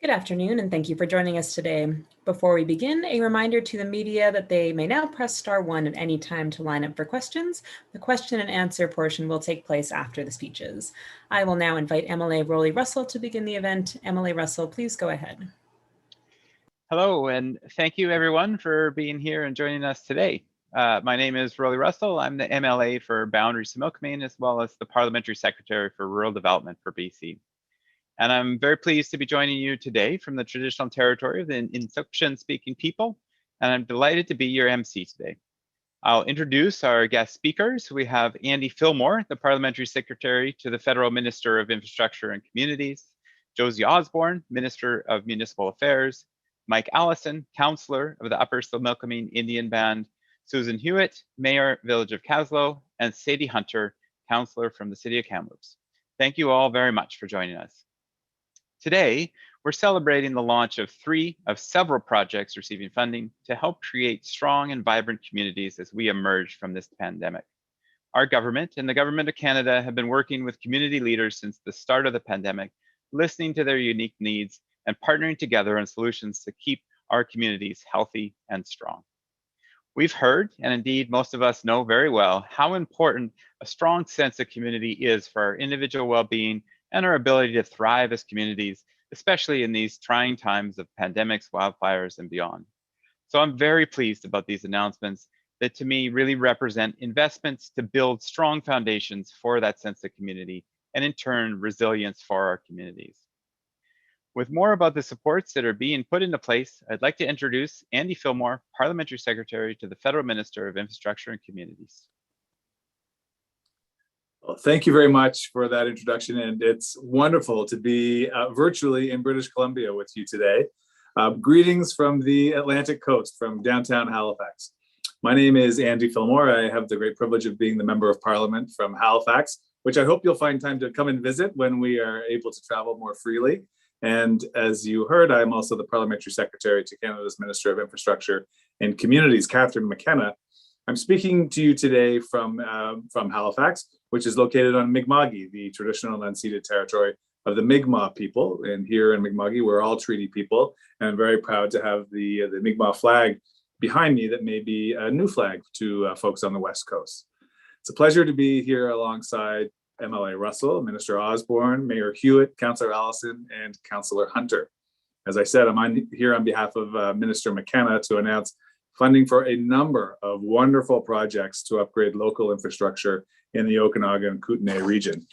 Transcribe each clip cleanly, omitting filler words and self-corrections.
Good afternoon, and thank you for joining us today. Before we begin, a reminder to the media that they may now press star one at any time to line up for questions. The question and answer portion will take place after the speeches. I will now invite MLA Rolly Russell to begin the event. MLA Russell, please go ahead. Hello, and thank you everyone for being here and joining us today. My name is Rolly Russell. I'm the MLA for Boundaries to Milkmain, as well as the Parliamentary Secretary for Rural Development for BC. And I'm very pleased to be joining you today from the traditional territory of the Inuktitut-speaking people, and I'm delighted to be your MC today. I'll introduce our guest speakers. We have Andy Fillmore, the Parliamentary Secretary to the Federal Minister of Infrastructure and Communities, Josie Osborne, Minister of Municipal Affairs, Mike Allison, Councillor of the Upper Similkameen Indian Band, Susan Hewitt, Mayor, Village of Caslow, and Sadie Hunter, Councillor from the City of Kamloops. Thank you all very much for joining us. Today, we're celebrating the launch of 3 of several projects receiving funding to help create strong and vibrant communities as we emerge from this pandemic. Our government and the Government of Canada have been working with community leaders since the start of the pandemic, listening to their unique needs and partnering together on solutions to keep our communities healthy and strong. We've heard, and indeed most of us know very well, how important a strong sense of community is for our individual well-being and our ability to thrive as communities, especially in these trying times of pandemics, wildfires, and beyond. So I'm very pleased about these announcements that to me really represent investments to build strong foundations for that sense of community and in turn, resilience for our communities. With more about the supports that are being put into place, I'd like to introduce Andy Fillmore, Parliamentary Secretary to the Federal Minister of Infrastructure and Communities. Well, thank you very much for that introduction, and it's wonderful to be virtually in British Columbia with you today. Greetings from the Atlantic coast, from downtown Halifax. My name is Andy Fillmore. I have the great privilege of being the Member of Parliament from Halifax, which I hope you'll find time to come and visit when we are able to travel more freely. And as you heard, I'm also the Parliamentary Secretary to Canada's Minister of Infrastructure and Communities, Catherine McKenna. I'm speaking to you today from Halifax, which is located on Mi'kma'ki, the traditional unceded territory of the Mi'kmaq people. And here in Mi'kma'ki, we're all treaty people. And I'm very proud to have the Mi'kmaq flag behind me that may be a new flag to folks on the West Coast. It's a pleasure to be here alongside MLA Russell, Minister Osborne, Mayor Hewitt, Councillor Allison, and Councillor Hunter. As I said, I'm here on behalf of Minister McKenna to announce funding for a number of wonderful projects to upgrade local infrastructure in the Okanagan and Kootenay region.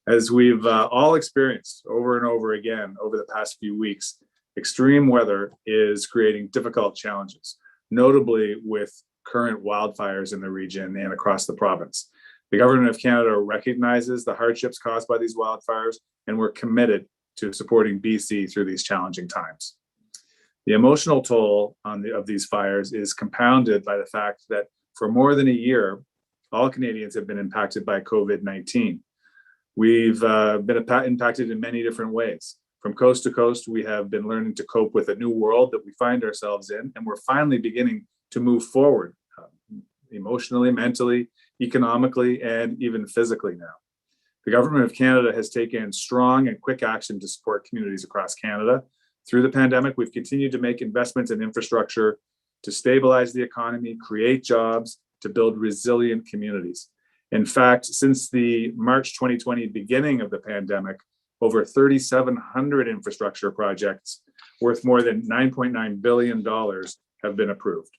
As we've all experienced over and over again over the past few weeks, extreme weather is creating difficult challenges, notably with current wildfires in the region and across the province. The Government of Canada recognizes the hardships caused by these wildfires, and we're committed to supporting BC through these challenging times. The emotional toll of these fires is compounded by the fact that for more than a year, all Canadians have been impacted by COVID-19. We've been impacted in many different ways. From coast to coast, we have been learning to cope with a new world that we find ourselves in, and we're finally beginning to move forward emotionally, mentally, economically, and even physically now. The Government of Canada has taken strong and quick action to support communities across Canada. Through the pandemic, we've continued to make investments in infrastructure to stabilize the economy, create jobs, to build resilient communities. In fact, since the March 2020 beginning of the pandemic, over 3,700 infrastructure projects worth more than $9.9 billion have been approved.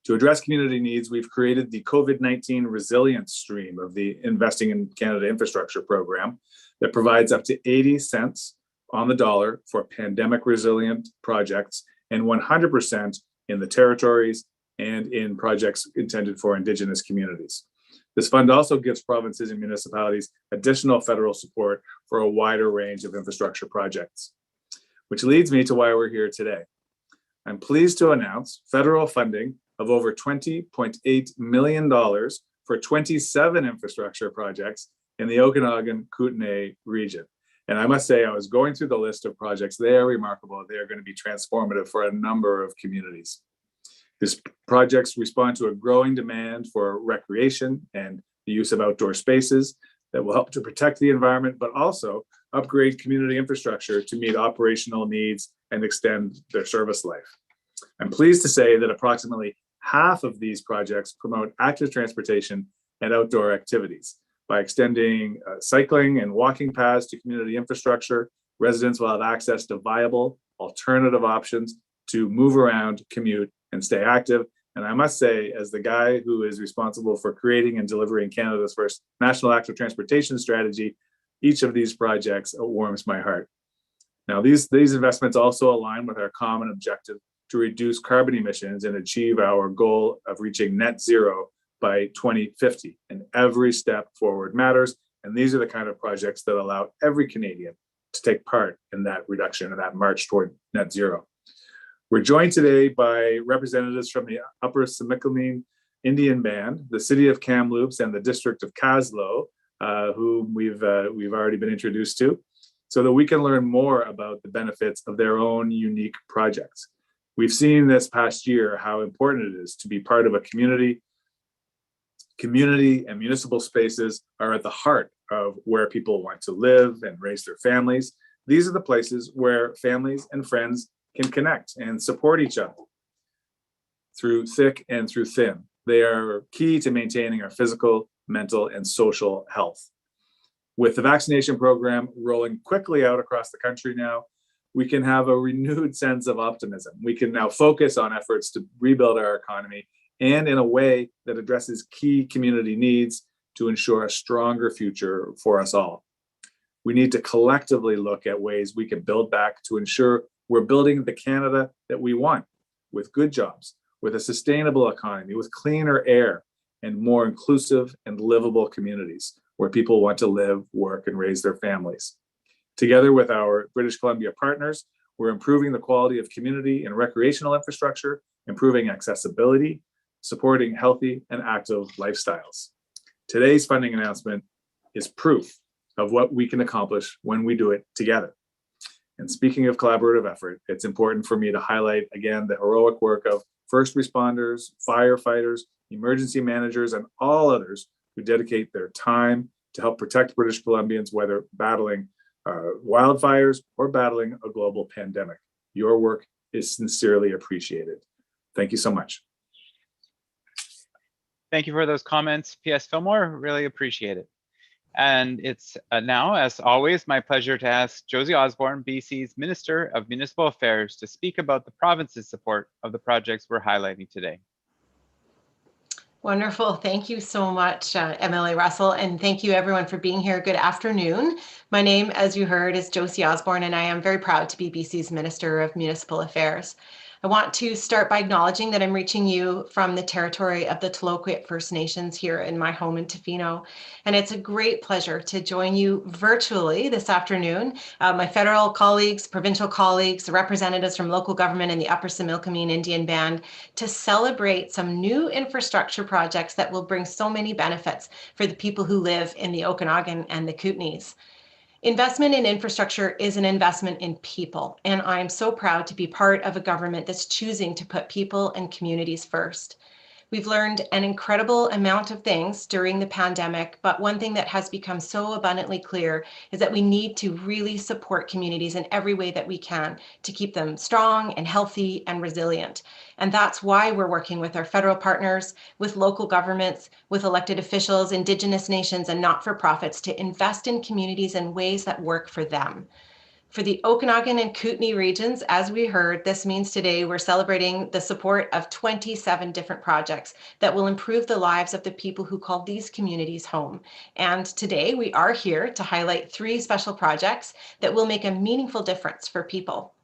To address community needs, we've created the COVID-19 resilience stream of the Investing in Canada Infrastructure program that provides up to 80 cents on the dollar for pandemic resilient projects and 100% in the territories and in projects intended for Indigenous communities. This fund also gives provinces and municipalities additional federal support for a wider range of infrastructure projects, which leads me to why we're here today. I'm pleased to announce federal funding of over $20.8 million for 27 infrastructure projects in the Okanagan Kootenay region. And I must say, I was going through the list of projects. They are remarkable. They are going to be transformative for a number of communities. These projects respond to a growing demand for recreation and the use of outdoor spaces. that will help to protect the environment, but also upgrade community infrastructure to meet operational needs and extend their service life. I'm pleased to say that approximately half of these projects promote active transportation and outdoor activities. By extending cycling and walking paths to community infrastructure, residents will have access to viable alternative options to move around, commute, and stay active. And I must say, as the guy who is responsible for creating and delivering Canada's first national active transportation strategy, each of these projects warms my heart. Now, these investments also align with our common objective to reduce carbon emissions and achieve our goal of reaching net zero by 2050. And every step forward matters. And these are the kind of projects that allow every Canadian to take part in that reduction and that march toward net zero. We're joined today by representatives from the Upper Similkameen Indian Band, the City of Kamloops, and the District of Kaslo, whom we've already been introduced to, so that we can learn more about the benefits of their own unique projects. We've seen this past year how important it is to be part of a community. Community and municipal spaces are at the heart of where people want to live and raise their families. These are the places where families and friends can connect and support each other through thick and through thin. They are key to maintaining our physical, mental, and social health. With the vaccination program rolling quickly out across the country now, we can have a renewed sense of optimism. We can now focus on efforts to rebuild our economy, and in a way that addresses key community needs to ensure a stronger future for us all. We need to collectively look at ways we can build back to ensure we're building the Canada that we want, with good jobs, with a sustainable economy, with cleaner air, and more inclusive and livable communities where people want to live, work, and raise their families. Together with our British Columbia partners, we're improving the quality of community and recreational infrastructure, improving accessibility, supporting healthy and active lifestyles. Today's funding announcement is proof of what we can accomplish when we do it together. And speaking of collaborative effort, it's important for me to highlight again the heroic work of first responders, firefighters, emergency managers, and all others who dedicate their time to help protect British Columbians, whether battling wildfires or battling a global pandemic. Your work is sincerely appreciated. Thank you so much. Thank you for those comments, PS Fillmore. Really appreciate it. And it's now, as always, my pleasure to ask Josie Osborne, BC's Minister of Municipal Affairs, to speak about the province's support of the projects we're highlighting today. Wonderful. Thank you so much, MLA Russell, and thank you everyone for being here. Good afternoon. My name, as you heard, is Josie Osborne, and I am very proud to be BC's Minister of Municipal Affairs. I want to start by acknowledging that I'm reaching you from the territory of the Tloquit First Nations here in my home in Tofino. And it's a great pleasure to join you virtually this afternoon. My federal colleagues, provincial colleagues, representatives from local government and the Upper Similkameen Indian Band to celebrate some new infrastructure projects that will bring so many benefits for the people who live in the Okanagan and the Kootenays. Investment in infrastructure is an investment in people, and I'm so proud to be part of a government that's choosing to put people and communities first. We've learned an incredible amount of things during the pandemic, but one thing that has become so abundantly clear is that we need to really support communities in every way that we can to keep them strong and healthy and resilient. And that's why we're working with our federal partners, with local governments, with elected officials, Indigenous nations, and not-for-profits to invest in communities in ways that work for them. For the Okanagan and Kootenay regions, as we heard, this means today we're celebrating the support of 27 different projects that will improve the lives of the people who call these communities home. And today we are here to highlight 3 special projects that will make a meaningful difference for people.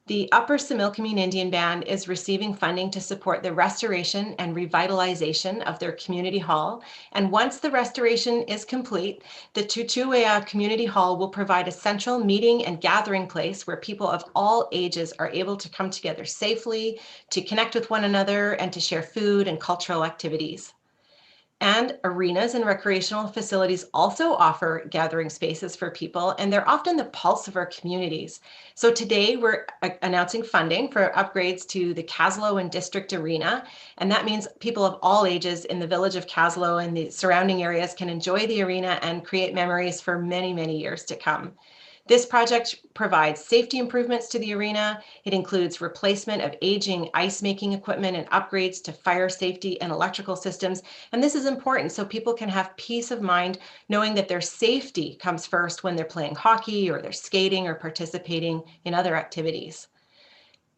The Upper Similkameen Indian Band is receiving funding to support the restoration and revitalization of their community hall. And once the restoration is complete, the Tutuwea Community Hall will provide a central meeting and gathering place where people of all ages are able to come together safely, to connect with one another, and to share food and cultural activities. And arenas and recreational facilities also offer gathering spaces for people, and they're often the pulse of our communities. So today we're announcing funding for upgrades to the Caslow and District Arena, and that means people of all ages in the village of Caslow and the surrounding areas can enjoy the arena and create memories for many, many years to come. This project provides safety improvements to the arena. It includes replacement of aging ice making equipment and upgrades to fire safety and electrical systems. And this is important so people can have peace of mind knowing that their safety comes first when they're playing hockey or they're skating or participating in other activities.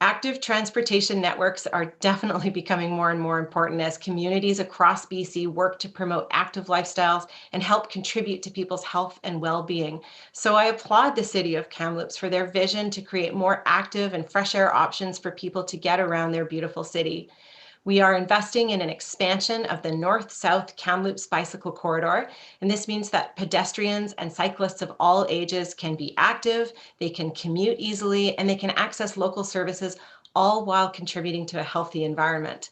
Active transportation networks are definitely becoming more and more important as communities across BC work to promote active lifestyles and help contribute to people's health and well-being. So I applaud the City of Kamloops for their vision to create more active and fresh air options for people to get around their beautiful city. We are investing in an expansion of the north-south Kamloops bicycle corridor, and this means that pedestrians and cyclists of all ages can be active, they can commute easily, and they can access local services, all while contributing to a healthy environment.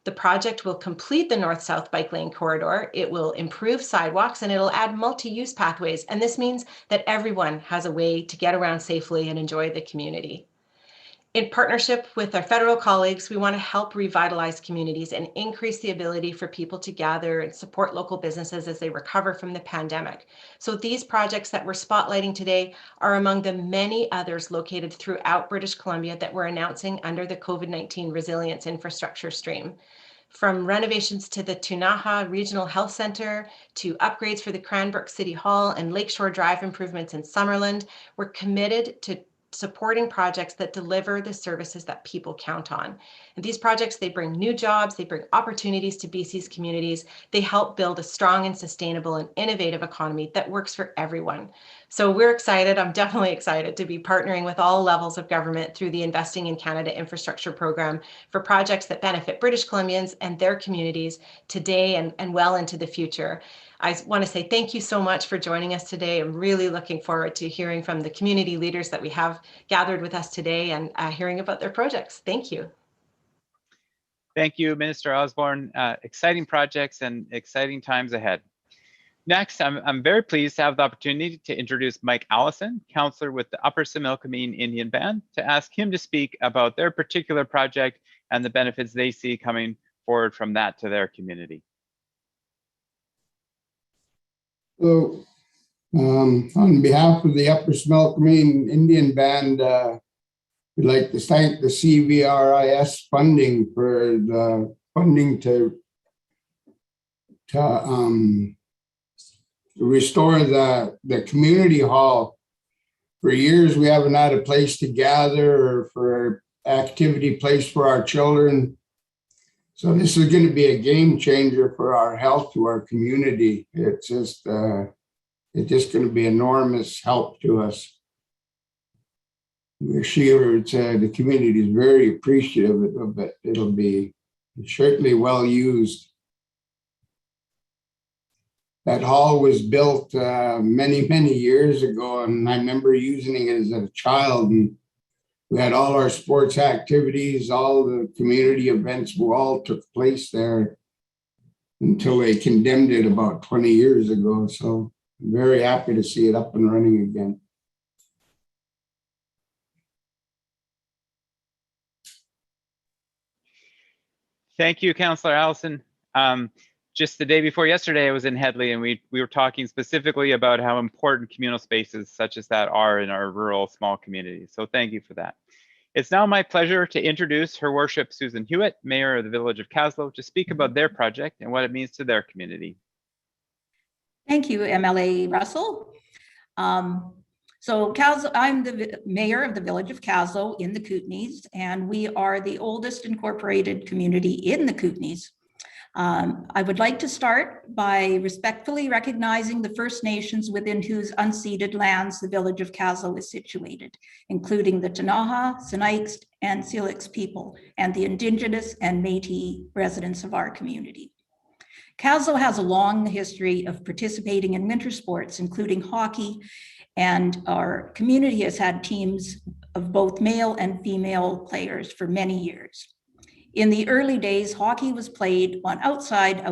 The project will complete the north-south bike lane corridor, it will improve sidewalks, and it'll add multi-use pathways, and this means that everyone has a way to get around safely and enjoy the community. In partnership with our federal colleagues, we want to help revitalize communities and increase the ability for people to gather and support local businesses as they recover from the pandemic. So these projects that we're spotlighting today are among the many others located throughout British Columbia that we're announcing under the COVID-19 Resilience Infrastructure Stream. From renovations to the Kootenay Regional Health Centre to upgrades for the Cranbrook City Hall and Lakeshore Drive improvements in Summerland, we're committed to supporting projects that deliver the services that people count on. And these projects, they bring new jobs, they bring opportunities to BC's communities, they help build a strong and sustainable and innovative economy that works for everyone. So we're excited, I'm definitely excited to be partnering with all levels of government through the Investing in Canada Infrastructure Program for projects that benefit British Columbians and their communities today and well into the future. I want to say thank you so much for joining us today. I'm really looking forward to hearing from the community leaders that we have gathered with us today and hearing about their projects. Thank you. Thank you, Minister Osborne. Exciting projects and exciting times ahead. Next, I'm very pleased to have the opportunity to introduce Mike Allison, counselor with the Upper Similkameen Indian Band, to ask him to speak about their particular project and the benefits they see coming forward from that to their community. So, on behalf of the Upper Similkameen Indian Band, we'd like to thank the CVRIS funding for the funding to restore the community hall. For years, we haven't had a place to gather or for activity place for our children. So this is going to be a game changer for our health to our community. It's just going to be enormous help to us. We're sure the community is very appreciative of it. It'll be certainly well used. That hall was built many, many years ago, and I remember using it as a child. And we had all our sports activities, all the community events all took place there until they condemned it about 20 years ago. So I'm very happy to see it up and running again. Thank you, Councillor Allison. Just the day before yesterday, I was in Headley, and we were talking specifically about how important communal spaces such as that are in our rural small communities. So thank you for that. It's now my pleasure to introduce Her Worship Susan Hewitt, Mayor of the Village of Caslow, to speak about their project and what it means to their community. Thank you, MLA Russell. So I'm the mayor of the Village of Caslow in the Kootenays, and we are the oldest incorporated community in the Kootenays. I would like to start by respectfully recognizing the First Nations within whose unceded lands the Village of Caslow is situated, including the Ktunaxa, Sinixt, and Syilx people, and the Indigenous and Métis residents of our community. Caslow has a long history of participating in winter sports, including hockey, and our community has had teams of both male and female players for many years. In the early days, hockey was played on outside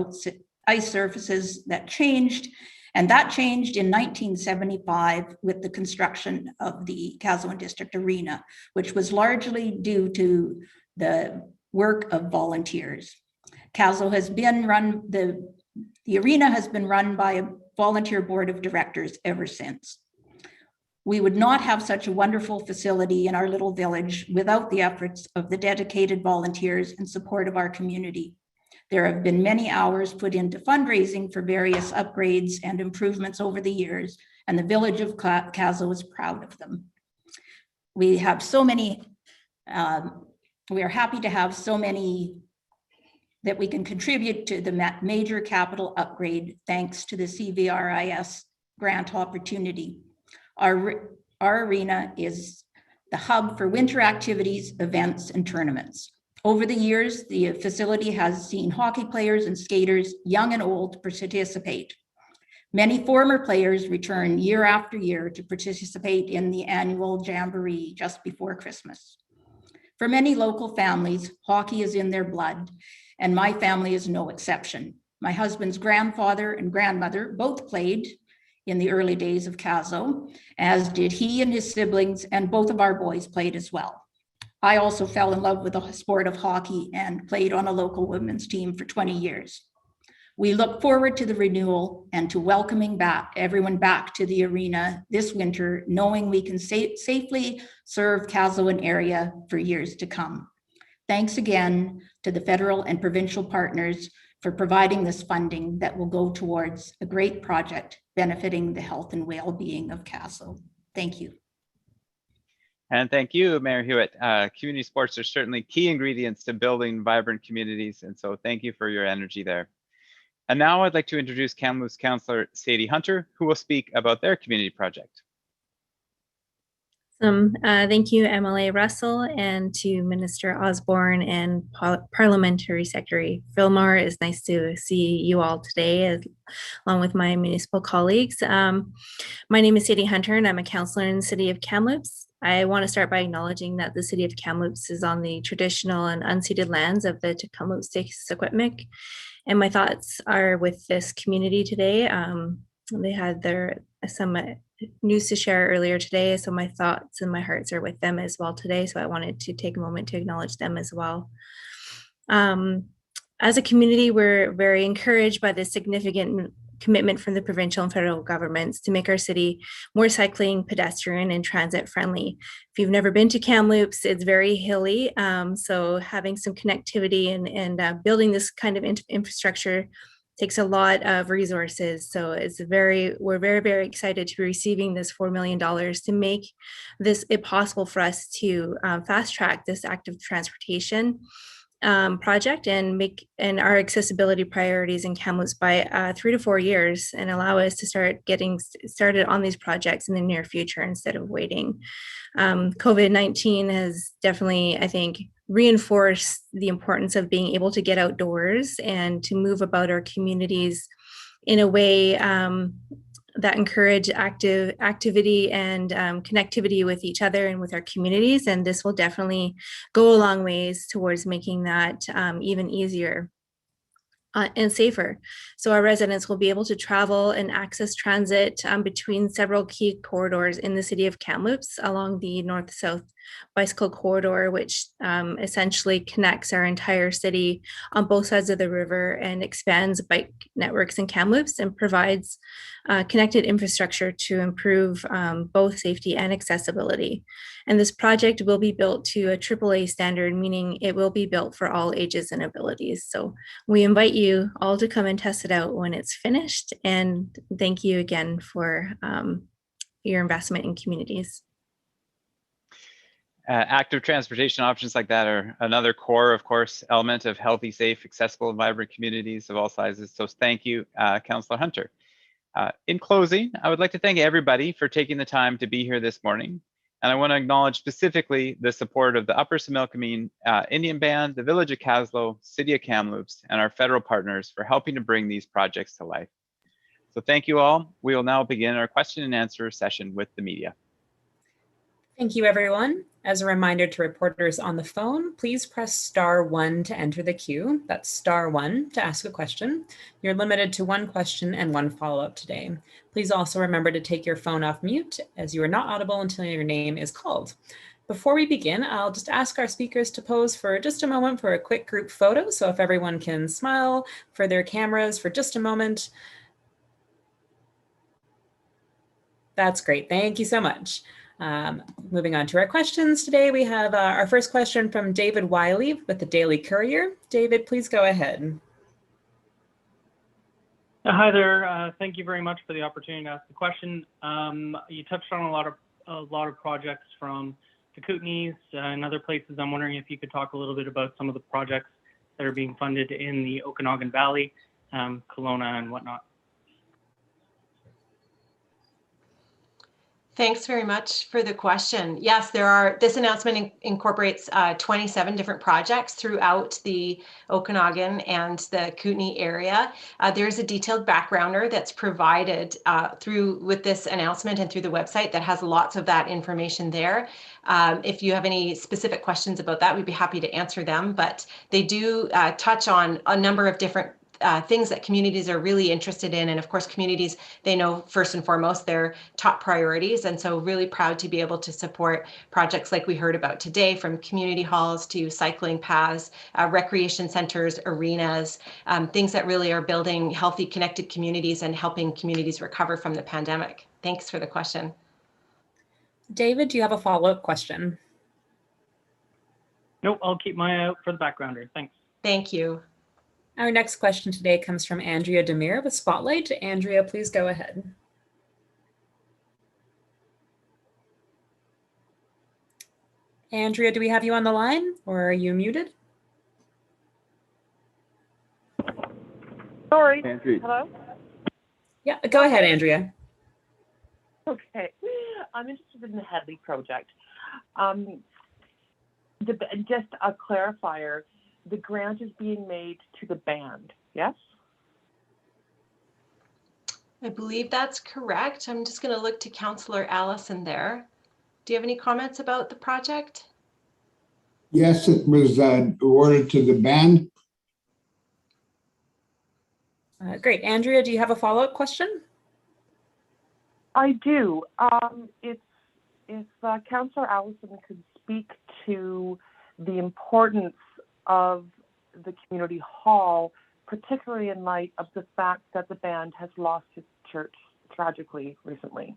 ice surfaces that changed, and that changed in 1975 with the construction of the Caslowan District Arena, which was largely due to the work of volunteers. Caslo has been run, the arena has been run by a volunteer board of directors ever since. We would not have such a wonderful facility in our little village without the efforts of the dedicated volunteers and support of our community. There have been many hours put into fundraising for various upgrades and improvements over the years, and the village of Caslo is proud of them. We have so many, we are happy to have so many that we can contribute to the major capital upgrade thanks to the CVRIS grant opportunity. Our arena is the hub for winter activities, events, and tournaments. Over the years, the facility has seen hockey players and skaters, young and old, participate. Many former players return year after year to participate in the annual jamboree just before Christmas. For many local families, hockey is in their blood, and my family is no exception. My husband's grandfather and grandmother both played in the early days of Caslo, as did he and his siblings, and both of our boys played as well. I also fell in love with the sport of hockey and played on a local women's team for 20 years. We look forward to the renewal and to welcoming everyone back to the arena this winter, knowing we can safely serve Caslowan area for years to come. Thanks again to the federal and provincial partners for providing this funding that will go towards a great project benefiting the health and well-being of Caslo. Thank you. And thank you, Mayor Hewitt. Community sports are certainly key ingredients to building vibrant communities, and so thank you for your energy there. And now I'd like to introduce Kamloops Councillor Sadie Hunter, who will speak about their community project. Thank you, MLA Russell, and to Minister Osborne and Parliamentary Secretary Fillmore. It's nice to see you all today, along with my municipal colleagues. My name is Sadie Hunter, and I'm a councillor in the City of Kamloops. I want to start by acknowledging that the City of Kamloops is on the traditional and unceded lands of the Tecumseh-Secwepemc, and my thoughts are with this community today. They had some news to share earlier today, so my thoughts and my hearts are with them as well today, so I wanted to take a moment to acknowledge them as well. As a community, we're very encouraged by the significant commitment from the provincial and federal governments to make our city more cycling, pedestrian, and transit friendly. If you've never been to Kamloops, it's very hilly, so having some connectivity and building this kind of infrastructure takes a lot of resources. So we're very, very excited to be receiving this $4 million to make it possible for us to fast track this active transportation project and our accessibility priorities in Kamloops by 3 to 4 years, and allow us to start getting started on these projects in the near future instead of waiting. COVID-19 has definitely, I think, reinforced the importance of being able to get outdoors and to move about our communities in a way that encourage activity and connectivity with each other and with our communities. And this will definitely go a long ways towards making that even easier and safer. So our residents will be able to travel and access transit between several key corridors in the City of Kamloops along the north-south bicycle corridor, which essentially connects our entire city on both sides of the river and expands bike networks in Kamloops and provides connected infrastructure to improve both safety and accessibility. And this project will be built to a AAA standard, meaning it will be built for all ages and abilities. So we invite you all to come and test it out when it's finished. And thank you again for your investment in communities. Active transportation options like that are another core, of course, element of healthy, safe, accessible, and vibrant communities of all sizes. So thank you, Councillor Hunter. In closing, I would like to thank everybody for taking the time to be here this morning. And I want to acknowledge specifically the support of the Upper Similkameen Indian Band, the Village of Caslo, City of Kamloops, and our federal partners for helping to bring these projects to life. So thank you all. We will now begin our question and answer session with the media. Thank you, everyone. As a reminder to reporters on the phone, please press *1 to enter the queue. That's *1 to ask a question. You're limited to one question and one follow-up today. Please also remember to take your phone off mute, as you are not audible until your name is called. Before we begin, I'll just ask our speakers to pose for just a moment for a quick group photo. So if everyone can smile for their cameras for just a moment. That's great. Thank you so much. Moving on to our questions today, we have our first question from David Wiley with the Daily Courier. David, please go ahead. Hi there. Thank you very much for the opportunity to ask the question. You touched on a lot of projects from the Kootenays and other places. I'm wondering if you could talk a little bit about some of the projects that are being funded in the Okanagan Valley, Kelowna and whatnot. Thanks very much for the question. Yes, this announcement incorporates 27 different projects throughout the Okanagan and the Kootenay area. There's a detailed backgrounder that's provided with this announcement and through the website that has lots of that information there. If you have any specific questions about that, we'd be happy to answer them, but they do touch on a number of different things that communities are really interested in. And of course, communities, they know first and foremost their top priorities. And so really proud to be able to support projects like we heard about today, from community halls to cycling paths, recreation centers, arenas, things that really are building healthy, connected communities and helping communities recover from the pandemic. Thanks for the question. David, do you have a follow-up question? Nope, I'll keep my eye out for the backgrounder. Thanks. Thank you. Our next question today comes from Andrea Demir with Spotlight. Andrea, please go ahead. Andrea, do we have you on the line, or are you muted? Sorry. Andrea. Hello? Yeah, go ahead, Andrea. Okay. I'm interested in the Headley project. Just a clarifier, the grant is being made to the band, yes? I believe that's correct. I'm just going to look to Councillor Allison there. Do you have any comments about the project? Yes, it was awarded to the band. Great. Andrea, do you have a follow-up question? I do. If Councillor Allison could speak to the importance of the community hall, particularly in light of the fact that the band has lost its church tragically recently.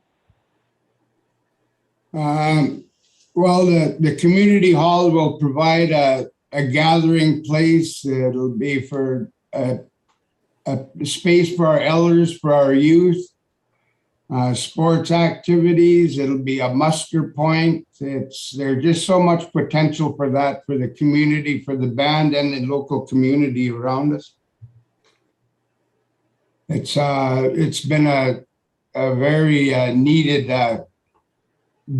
Well, the community hall will provide a gathering place. It'll be for a space for our elders, for our youth, sports activities. It'll be a muster point. There's just so much potential for that, for the community, for the band and the local community around us. It's been a very needed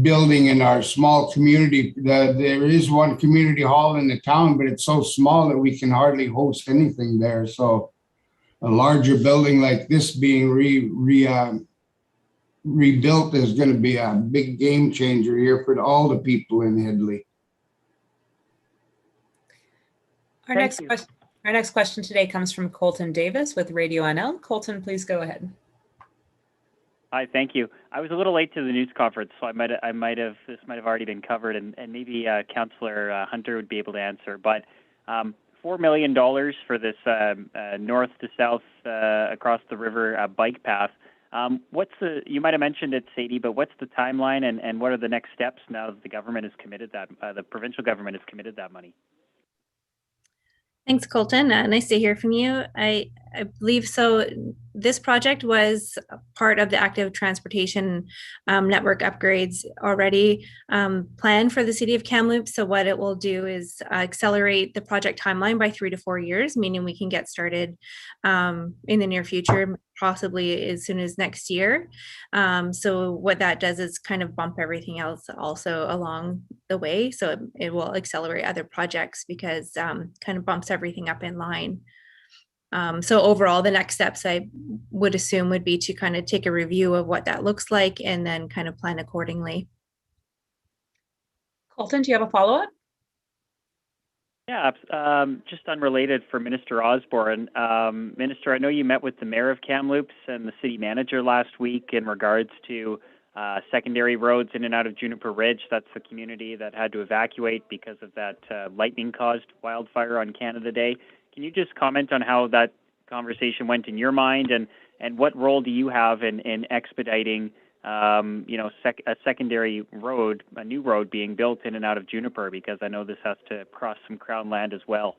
building in our small community. There is one community hall in the town, but it's so small that we can hardly host anything there. So a larger building like this being rebuilt is going to be a big game changer here for all the people in Headley. Our next question today comes from Colton Davis with Radio NL. Colton, please go ahead. Hi, thank you. I was a little late to the news conference, so this might have already been covered, and maybe Councillor Hunter would be able to answer. But $4 million for this north to south across the river bike path. You might have mentioned it, Sadie, but what's the timeline and what are the next steps now that the government has committed that, the provincial government has committed that money? Thanks, Colton. Nice to hear from you. I believe so. This project was part of the active transportation network upgrades already planned for the city of Kamloops. So what it will do is accelerate the project timeline by 3 to 4 years, meaning we can get started in the near future, possibly as soon as next year. So what that does is kind of bump everything else also along the way. So it will accelerate other projects because kind of bumps everything up in line. So overall, the next steps I would assume would be to kind of take a review of what that looks like and then kind of plan accordingly. Colton, do you have a follow-up? Yeah, just unrelated for Minister Osborne. Minister, I know you met with the mayor of Kamloops and the city manager last week in regards to secondary roads in and out of Juniper Ridge. That's the community that had to evacuate because of that lightning-caused wildfire on Canada Day. Can you just comment on how that conversation went in your mind, and what role do you have in expediting a secondary road, a new road being built in and out of Juniper, because I know this has to cross some Crown land as well?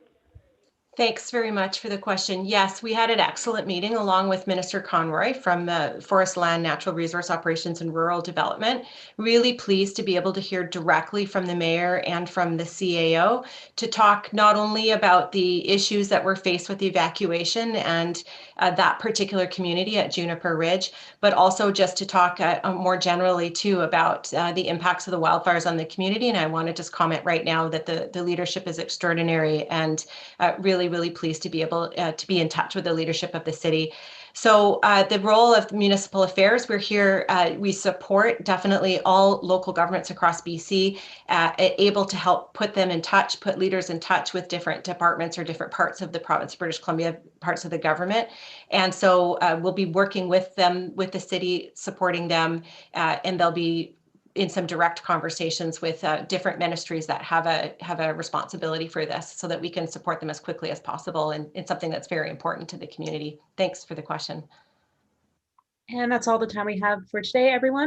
Thanks very much for the question. Yes, we had an excellent meeting along with Minister Conroy from the Forest Land, Natural Resource Operations and Rural Development. Really pleased to be able to hear directly from the mayor and from the CAO to talk not only about the issues that were faced with the evacuation and that particular community at Juniper Ridge, but also just to talk more generally too about the impacts of the wildfires on the community. And I want to just comment right now that the leadership is extraordinary, and really pleased to be able to be in touch with the leadership of the city. So the role of municipal affairs, we're here, we support definitely all local governments across BC, able to help put them in touch, put leaders in touch with different departments or different parts of the province of British Columbia, parts of the government. And so we'll be working with them, with the city, supporting them, and they'll be in some direct conversations with different ministries that have a responsibility for this, so that we can support them as quickly as possible. And it's something that's very important to the community. Thanks for the question. And that's all the time we have for today, everyone.